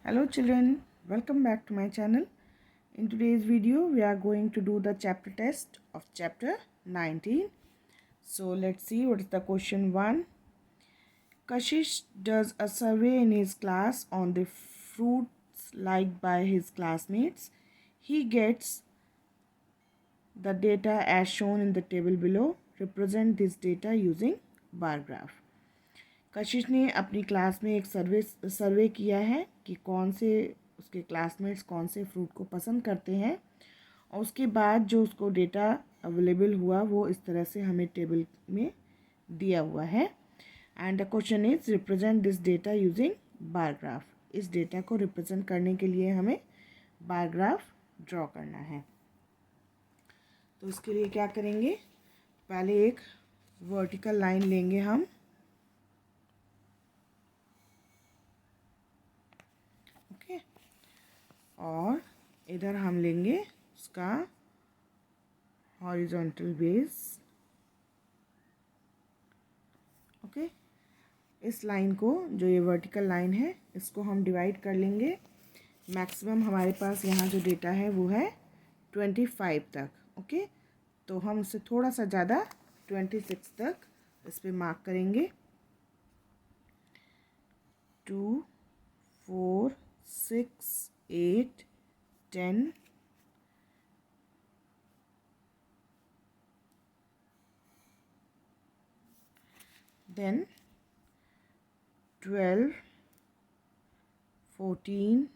Hello children, welcome back to my channel. In today's video we are going to do the chapter test of chapter 19. So let's see what is the question 1. Kashish does a survey in his class on the fruits liked by his classmates. He gets the data as shown in the table below. Represent this data using bar graph. कशिश ने अपनी class में एक सर्वे किया है कि कौन से उसके क्लासमेट्स कौन से फ्रूट को पसंद करते हैं और उसके बाद जो उसको डेटा अवेलेबल हुआ वो इस तरह से हमें टेबल में दिया हुआ है। And the question is represent this data using bar graph. इस डेटा को रिप्रेजेंट करने के लिए हमें बार ग्राफ ड्रॉ करना है। तो इसके लिए क्या करेंगे, पहले एक वर्टिकल लाइन लेंगे हम, ओके, और इधर हम लेंगे उसका हॉरिजॉन्टल बेस, ओके। इस लाइन को, जो ये वर्टिकल लाइन है, इसको हम डिवाइड कर लेंगे। मैक्सिमम हमारे पास यहाँ जो डेटा है वो है 25 तक, ओके। तो हम उससे थोड़ा सा ज़्यादा 26 तक इस पर मार्क करेंगे। 2, 4, 6, 8, 10, then 12, 14,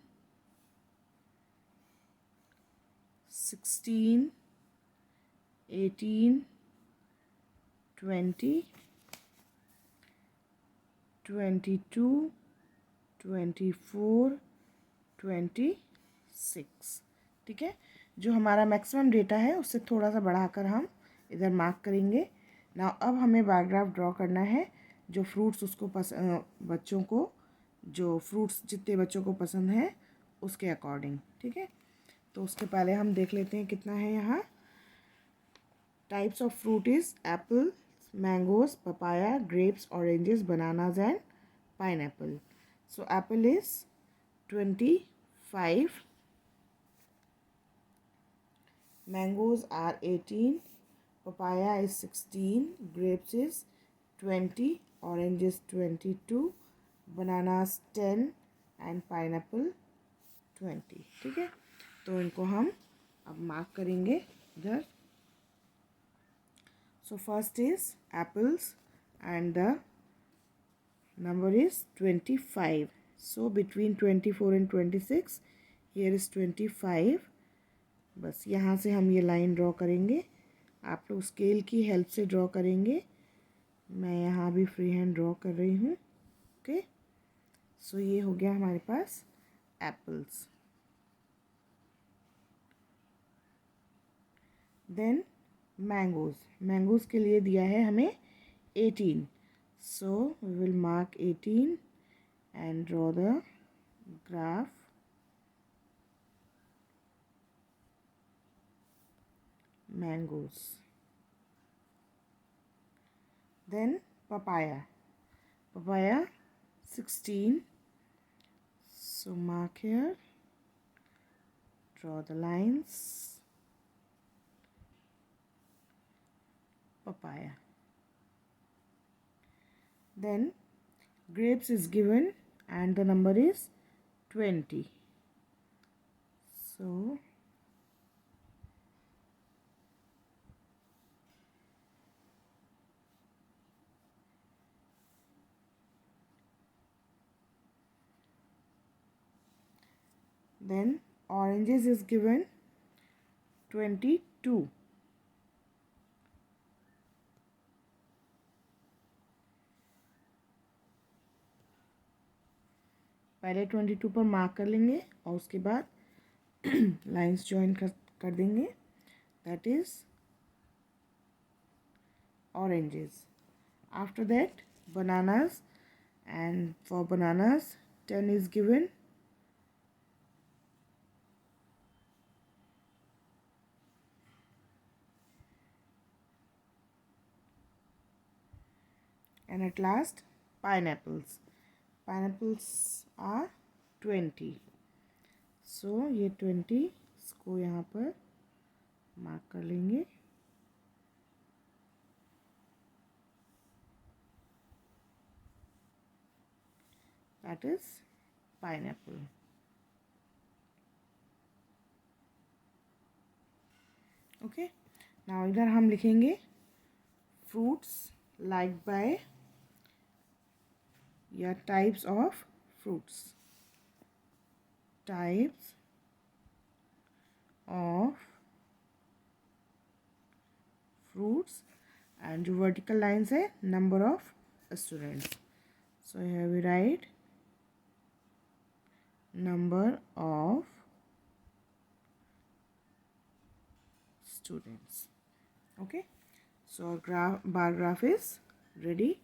16, 18, 20, 22, 24, 26, ठीक है। जो हमारा मैक्सिमम डेटा है उससे थोड़ा सा बढ़ाकर हम इधर मार्क करेंगे ना। अब हमें बार ग्राफ ड्रॉ करना है जो फ्रूट्स उसको बच्चों को, जो फ्रूट्स जितने बच्चों को पसंद है उसके अकॉर्डिंग, ठीक है। तो उसके पहले हम देख लेते हैं कितना है यहाँ। Types of fruit is Apple, mangoes, papaya, grapes, oranges, bananas and pineapple. So apple is 25, mangoes are 18, papaya is 16, grapes is 20, orange is 22, bananas 10 and pineapple 20, ठीक है। तो इनको हम अब मार्क करेंगे इधर। So first is apples and the number is 25. So between 24 and 26 here is 25. बस यहाँ से हम ये लाइन ड्रॉ करेंगे। आप लोग स्केल की हेल्प से ड्रॉ करेंगे, मैं यहाँ भी फ्री हैंड ड्रॉ कर रही हूँ, ओके। सो ये हो गया हमारे पास एप्पल्स। देन मैंगोज़ के लिए दिया है हमें 18. So we will mark 18 and draw the graph. Mangoes. Then papaya 16. So mark here, draw the lines. Papaya. Then grapes is given and the number is 20. So then oranges is given 22. पहले 22 पर mark कर लेंगे और उसके बाद lines join कर देंगे। That is oranges. After that bananas, and for bananas 10 is given. And at last pineapples are 20. सो ये 20 इसको यहाँ पर मार्क कर लेंगे. That is pineapple. Okay. Now इधर हम लिखेंगे fruits liked by या types of fruits. Types of fruits and जो vertical lines है number of students. So here we write number of students. Okay, so our bar graph is ready.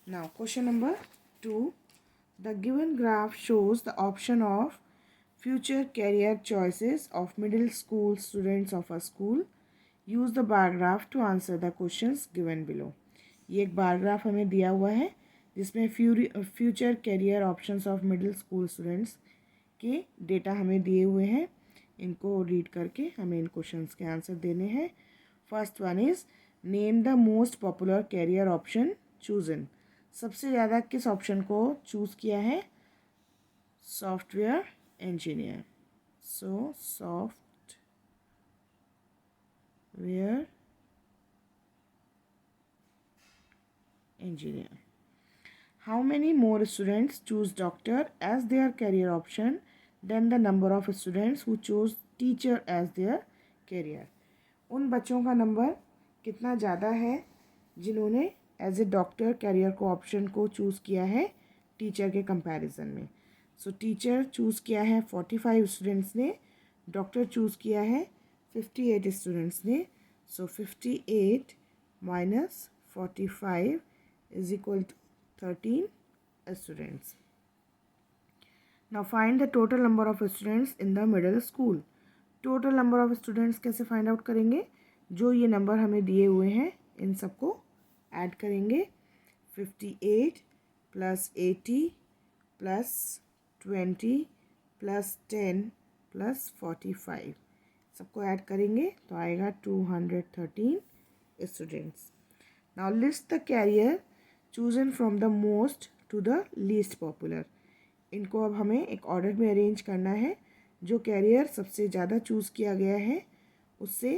Now question number 2. The given graph shows the option of future career choices of middle school students of a school. Use the bar graph to answer the questions given below. ये एक bar graph हमें दिया हुआ है जिसमें future career options of middle school students के data हमें दिए हुए हैं. इनको रीड करके हमें इन क्वेश्चंस के आंसर देने हैं. First one is name the most popular career option chosen. सबसे ज़्यादा किस ऑप्शन को चूज़ किया है? Software engineer. So software engineer. How many more students choose doctor as their career option than the number of students who chose teacher as their career? उन बच्चों का number कितना ज़्यादा है जिन्होंने एज ए डॉक्टर कैरियर को option को choose किया है टीचर के कंपैरिजन में. सो टीचर चूज़ किया है 45 स्टूडेंट्स ने, डॉक्टर चूज़ किया है 58 स्टूडेंट्स ने. सो 58 minus 45 is equal to 13 students. Now find the total number of students in the middle school. Total number of students कैसे find out करेंगे? जो ये नंबर हमें दिए हुए हैं इन सबको ऐड करेंगे. 58 प्लस 80 प्लस 20 प्लस 10 प्लस 45 सबको ऐड करेंगे तो आएगा 213 students. Now list the career chosen from the most to the least popular. इनको अब हमें एक ऑर्डर में अरेंज करना है. जो कैरियर सबसे ज़्यादा चूज़ किया गया है उससे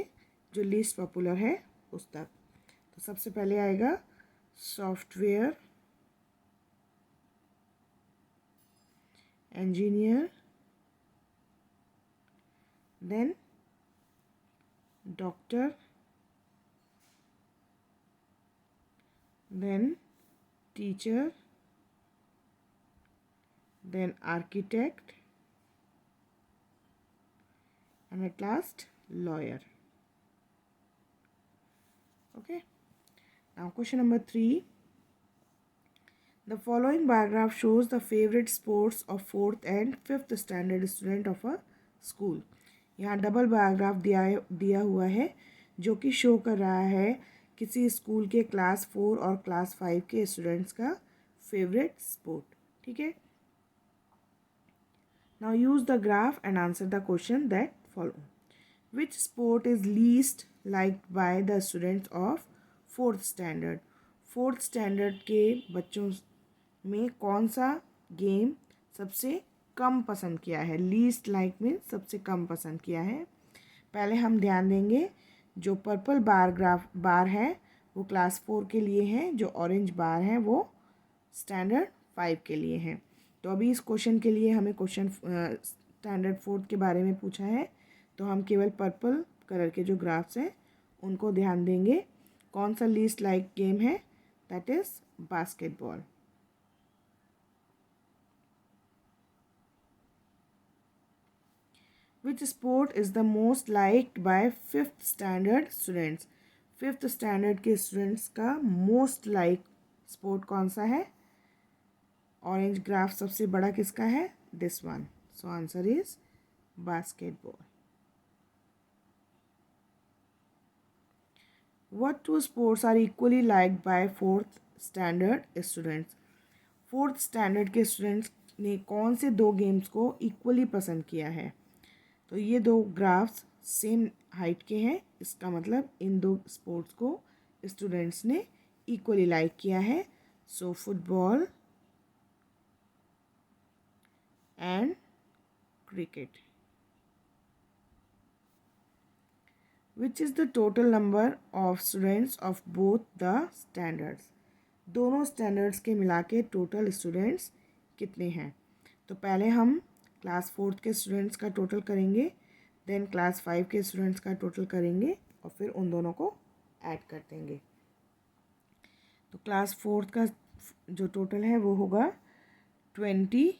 जो लीस्ट पॉपुलर है उस तक. तो सबसे पहले आएगा software engineer, then doctor, then teacher, then architect, and at last lawyer. Okay, now question number 3. The following bar graph shows the favorite sports of 4th and 5th standard student of a school. यहाँ double bar graph दिया हुआ है जो कि show कर रहा है किसी स्कूल के क्लास 4 और क्लास 5 के स्टूडेंट्स का फेवरेट स्पोर्ट. ठीक है. Now use the graph and answer the question that follow. Which sport is least liked by the students of 4th standard. 4th standard के बच्चों में कौन सा गेम सबसे कम पसंद किया है? लीस्ट लाइक में सबसे कम पसंद किया है. पहले हम ध्यान देंगे जो पर्पल बार है वो क्लास 4 के लिए है, जो ऑरेंज बार है वो स्टैंडर्ड 5 के लिए है. तो अभी इस क्वेश्चन के लिए हमें क्वेश्चन स्टैंडर्ड 4 के बारे में पूछा है तो हम केवल पर्पल कलर के जो ग्राफ्स हैं उनको ध्यान देंगे. कौन सा लीस्ट लाइक गेम है? That is basketball. Which sport is the most liked by 5th standard students? 5th standard के स्टूडेंट्स का मोस्ट लाइक स्पोर्ट कौन सा है? ऑरेंज ग्राफ सबसे बड़ा किसका है? This one. So answer is basketball. What two sports are equally liked by 4th standard students? 4th standard के स्टूडेंट्स ने कौन से दो गेम्स को इक्वली पसंद किया है। तो ये दो ग्राफ्स सेम हाइट के हैं, इसका मतलब इन दो स्पोर्ट्स को स्टूडेंट्स ने इक्वली लाइक किया है। So football and cricket. Which is the total number of students of both the standards. दोनों स्टैंडर्ड्स के मिला के टोटल स्टूडेंट्स कितने हैं। तो पहले हम क्लास 4th के स्टूडेंट्स का टोटल करेंगे, देन क्लास 5 के स्टूडेंट्स का टोटल करेंगे और फिर उन दोनों को ऐड कर देंगे। तो क्लास 4th का जो टोटल है वो होगा 20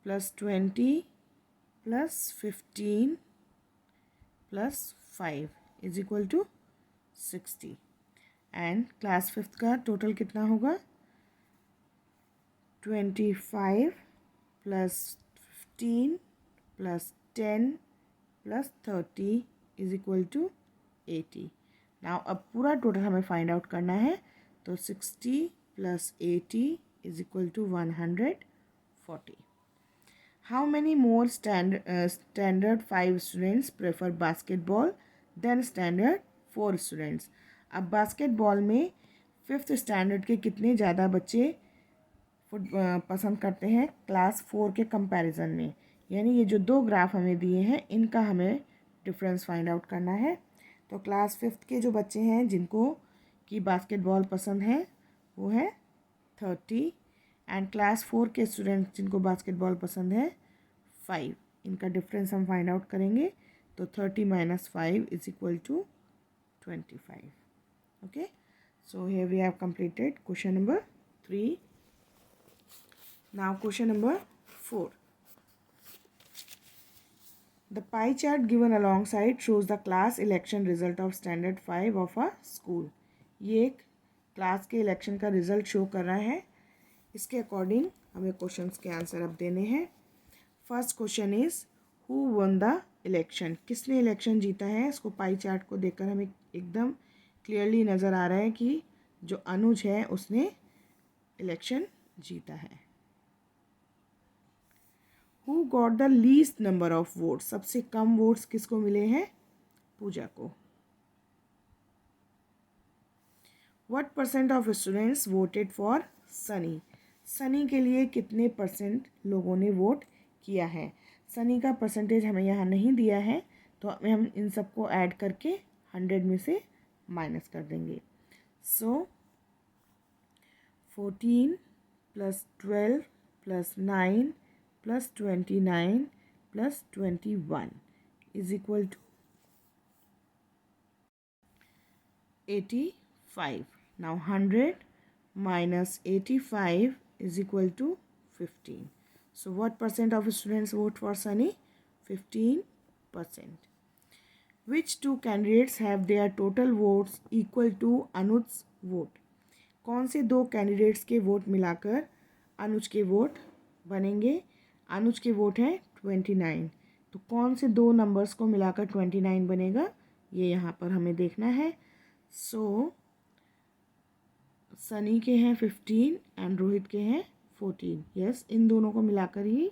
+ 20 + 15 + 5 = 60। एंड क्लास 5th का टोटल कितना होगा 25 + 15 + 10 + 30 = 80। नाउ अब पूरा टोटल हमें फाइंड आउट करना है। तो 60 + 80 = 140। How many more standard 5 students prefer basketball than standard 4 students? अब बास्केटबॉल में 5th स्टैंडर्ड के कितने ज़्यादा बच्चे पसंद करते हैं क्लास 4 के कंपैरिजन में। यानी ये जो दो ग्राफ हमें दिए हैं इनका हमें डिफरेंस फाइंड आउट करना है। तो क्लास 5th के जो बच्चे हैं जिनको कि बास्केटबॉल पसंद है वो है 30, एंड क्लास 4 के स्टूडेंट्स जिनको बास्केटबॉल पसंद है 5। इनका डिफरेंस हम फाइंड आउट करेंगे। तो 30 - 5 = 25। Okay, so here we have completed question number 3। Now question number 4। The pie chart given alongside shows the class election result of standard 5 of a school. ये एक class के election का result show कर रहा है। इसके अकॉर्डिंग हमें questions के आंसर अब देने हैं। First question is who one the election. किसने इलेक्शन जीता है। इसको पाई चार्ट को देखकर हमें एकदम क्लियरली नज़र आ रहा है कि जो अनुज है उसने इलेक्शन जीता है। Who got the least number of votes. सबसे कम वोट्स किसको मिले हैं, पूजा को। What % of students voted for Sunny. Sunny के लिए कितने % लोगों ने वोट किया है। सनी का परसेंटेज हमें यहाँ नहीं दिया है तो हम इन सबको ऐड करके 100 में से माइनस कर देंगे। सो 14 + 12 + 9 + 29 + 21 = 85। Now 100 - 85 = 15. So what % of students vote for Sunny? 15%. Which two candidates have their total votes equal to Anuj's vote? कौन से दो कैंडिडेट्स के वोट मिलाकर अनुज के वोट बनेंगे। अनुज के वोट हैं 29, तो कौन से दो नंबर्स को मिलाकर 29 बनेगा ये यहाँ पर हमें देखना है। सो सनी के हैं 15 एंड रोहित के हैं 14। यस, इन दोनों को मिलाकर ही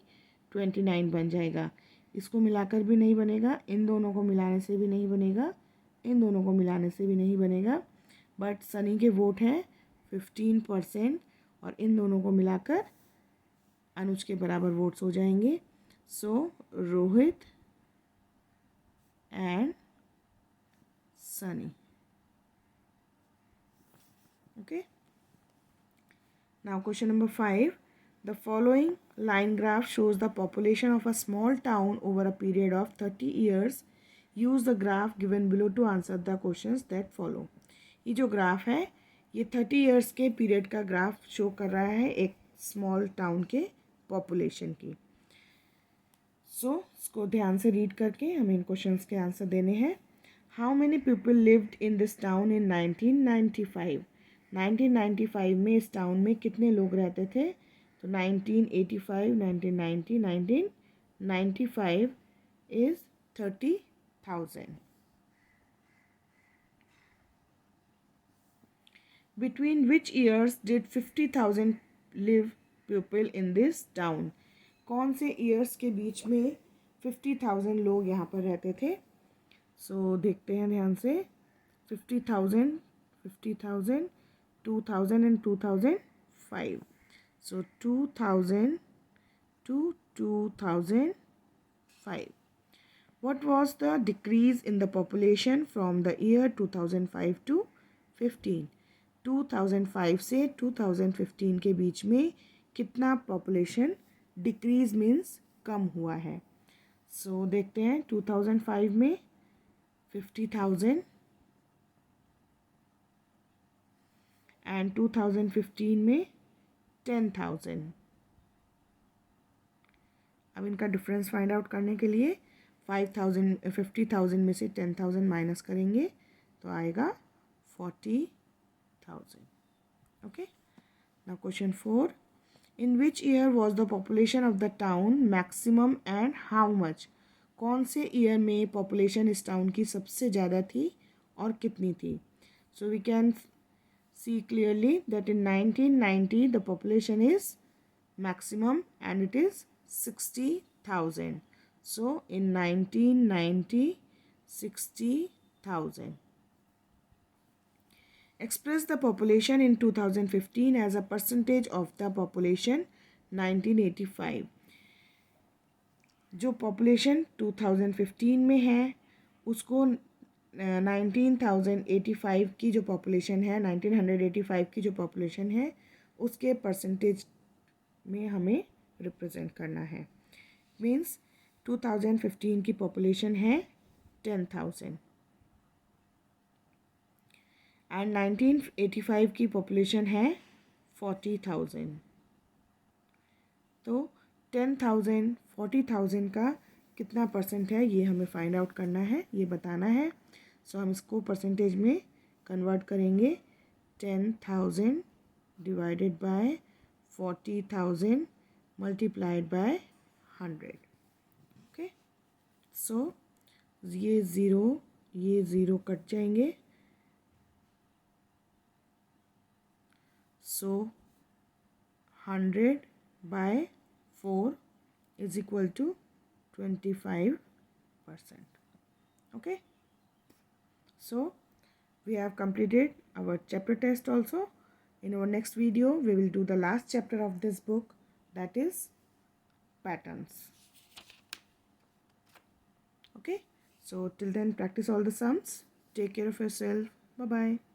29 बन जाएगा। इसको मिलाकर भी नहीं बनेगा, इन दोनों को मिलाने से भी नहीं बनेगा, इन दोनों को मिलाने से भी नहीं बनेगा। बट सनी के वोट हैं 15% और इन दोनों को मिलाकर अनुज के बराबर वोट्स हो जाएंगे। So Rohit and Sunny. Okay. Now question number 5. The following line graph shows the population of a small town over a period of 30 years. Use the graph given below to answer the questions that follow. ये जो graph है ये 30 years के period का graph show कर रहा है एक स्मॉल टाउन के पॉपुलेशन की। सो इसको ध्यान से रीड करके हमें इन क्वेश्चंस के आंसर देने हैं। How many people lived in this town in 1995। 1995 में इस टाउन में कितने लोग रहते थे। तो 1985, 1990, 1995 is 30,000। Between which years did 50,000 live people in this town. कौन से ईयर्स के बीच में 50,000 लोग यहाँ पर रहते थे? सो देखते हैं ध्यान से। 50,000, 50,000, 2,000 and 2005. So 2000 to 2005. What was the decrease in the population from the year 2005 to 15? 2005 से 2015 के बीच में कितना पॉपुलेशन डिक्रीज मीन्स कम हुआ है? सो देखते हैं 2005 में 50,000 एंड 2015 में 10,000। अब इनका डिफरेंस फाइंड आउट करने के लिए 50,000 में से 10,000 माइनस करेंगे तो आएगा 40,000। Okay, now question 4, in which year was the population of the town maximum and how much? कौन से ईयर में पॉपुलेशन इस टाउन की सबसे ज़्यादा थी और कितनी थी? So we can see clearly that in 1990 the population is maximum and it is 60,000. So in 1990 60,000. Express the population in 2015 as a percentage of the population 1985. जो पॉपुलेशन 2015 में है उसको 19,085 की जो पॉपुलेशन है, 1985 की जो पॉपुलेशन है उसके परसेंटेज में हमें रिप्रेजेंट करना है। मीन्स 2015 की पॉपुलेशन है 10,000 एंड 1985 की पॉपुलेशन है 40,000। तो 10,000 40,000 का कितना परसेंट है ये हमें फाइंड आउट करना है, ये बताना है। सो हम इसको परसेंटेज में कन्वर्ट करेंगे। 10,000 divided by 40,000 multiplied by 100। Okay, so ये ज़ीरो कट जाएंगे। So 100 by 4 is equal to 25%. Okay, so we have completed our chapter test also. In our next video we will do the last chapter of this book, that is patterns. Okay, so till then practice all the sums. Take care of yourself. Bye bye.